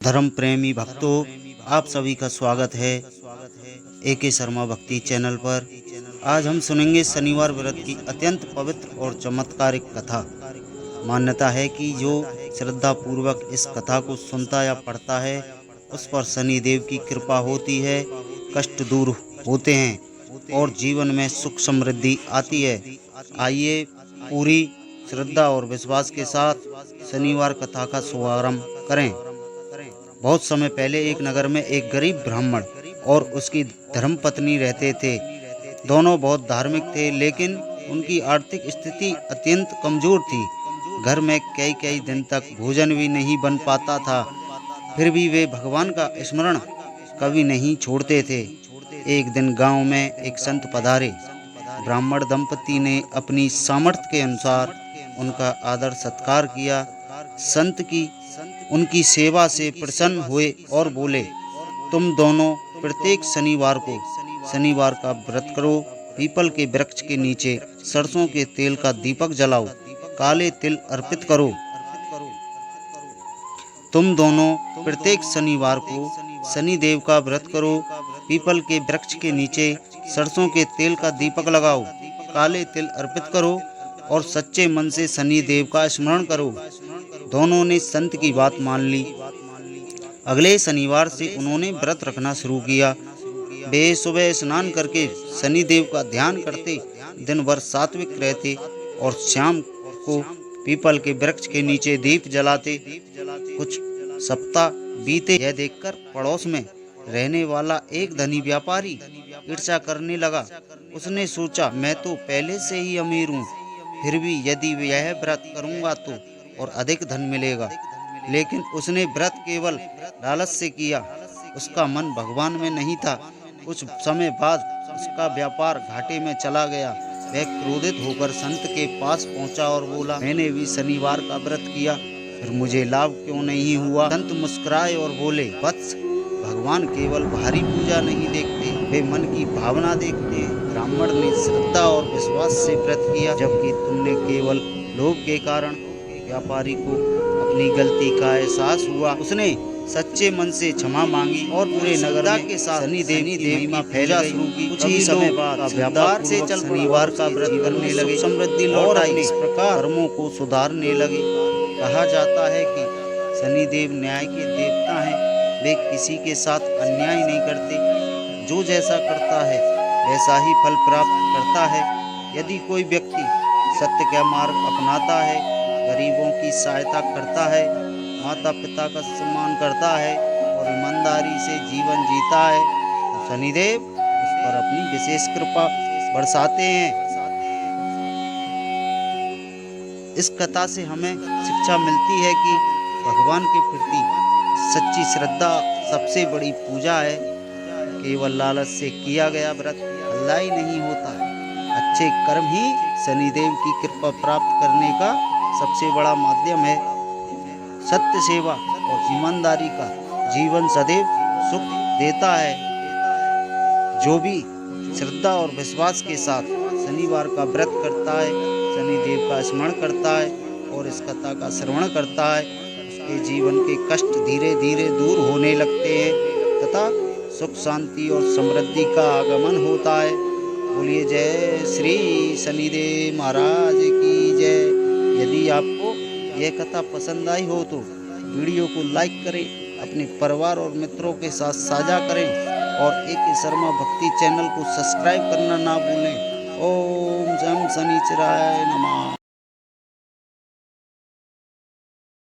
धर्म प्रेमी भक्तों, आप सभी का स्वागत है एके शर्मा भक्ति चैनल पर। आज हम सुनेंगे शनिवार व्रत की अत्यंत पवित्र और चमत्कारिक कथा। मान्यता है कि जो श्रद्धा पूर्वक इस कथा को सुनता या पढ़ता है उस पर शनिदेव की कृपा होती है, कष्ट दूर होते हैं और जीवन में सुख समृद्धि आती है। आइए पूरी श्रद्धा और विश्वास के साथ शनिवार कथा का शुभारंभ करें। बहुत समय पहले एक नगर में एक गरीब ब्राह्मण और उसकी धर्मपत्नी रहते थे। दोनों बहुत धार्मिक थे, लेकिन उनकी आर्थिक स्थिति अत्यंत कमजोर थी। घर में कई कई दिन तक भोजन भी नहीं बन पाता था। फिर भी वे भगवान का स्मरण कभी नहीं छोड़ते थे। एक दिन गांव में एक संत पधारे। ब्राह्मण दंपति ने अपनी सामर्थ्य के अनुसार उनका आदर सत्कार किया। संत की उनकी सेवा से प्रसन्न हुए और बोले, तुम दोनों प्रत्येक शनिवार का व्रत करो, पीपल के वृक्ष के नीचे सरसों के तेल का दीपक जलाओ, काले तिल अर्पित करो। तुम दोनों प्रत्येक शनिवार को शनिदेव का व्रत करो, पीपल के वृक्ष के नीचे सरसों के तेल का दीपक लगाओ, काले तिल अर्पित करो और सच्चे मन से शनिदेव का स्मरण करो। दोनों ने संत की बात मान ली। अगले शनिवार से उन्होंने व्रत रखना शुरू किया। वे सुबह स्नान करके शनिदेव का ध्यान करते, दिन भर सात्विक रहते और शाम को पीपल के वृक्ष के नीचे दीप जलाते। कुछ सप्ताह बीते। यह देखकर पड़ोस में रहने वाला एक धनी व्यापारी ईर्ष्या करने लगा। उसने सोचा, मैं तो पहले से ही अमीर हूँ, फिर भी यदि यह व्रत करूँगा तो और अधिक धन मिलेगा। लेकिन उसने व्रत केवल लालच से किया, उसका मन भगवान में नहीं था। कुछ समय बाद उसका व्यापार घाटे में चला गया। वह क्रोधित होकर संत के पास पहुंचा और बोला, मैंने भी शनिवार का व्रत किया, फिर मुझे लाभ क्यों नहीं हुआ? संत मुस्कुराए और बोले, वत्स, भगवान केवल बाहरी पूजा नहीं देखते, वे मन की भावना देखते हैं। ब्राह्मण ने श्रद्धा और विश्वास से व्रत किया, जबकि तुमने केवल लोभ के कारण। व्यापारी को अपनी गलती का एहसास हुआ। उसने सच्चे मन से क्षमा मांगी और पूरे नगर के साथ शनिदेव की महिमा फैला शुरू की। कुछ ही समय बाद व्यापार से चल शनिवार का व्रत करने लगे, समृद्धि लौट आई। इस प्रकार कर्मों को सुधारने लगे। कहा जाता है कि शनिदेव न्याय के देवता हैं। वे किसी के साथ अन्याय नहीं करते। जो जैसा करता है वैसा ही फल प्राप्त करता है। यदि कोई व्यक्ति सत्य का मार्ग अपनाता है, गरीबों की सहायता करता है, माता पिता का सम्मान करता है और ईमानदारी से जीवन जीता है, तो शनिदेव उस पर अपनी विशेष कृपा बरसाते हैं। इस कथा से हमें शिक्षा मिलती है कि भगवान के प्रति सच्ची श्रद्धा सबसे बड़ी पूजा है। केवल लालच से किया गया व्रत फलदायी नहीं होता है। अच्छे कर्म ही शनिदेव की कृपा प्राप्त करने का सबसे बड़ा माध्यम है। सत्य सेवा और ईमानदारी का जीवन सदैव सुख देता है। जो भी श्रद्धा और विश्वास के साथ शनिवार का व्रत करता है, शनिदेव का स्मरण करता है और इस कथा का श्रवण करता है, उसके जीवन के कष्ट धीरे धीरे दूर होने लगते हैं तथा सुख शांति और समृद्धि का आगमन होता है। बोलिए जय श्री शनिदेव महाराज की जय। यदि आपको यह कथा पसंद आई हो तो वीडियो को लाइक करें, अपने परिवार और मित्रों के साथ साझा करें और एके शर्मा भक्ति चैनल को सब्सक्राइब करना ना भूलें। ओम जम शनिचराय नमः।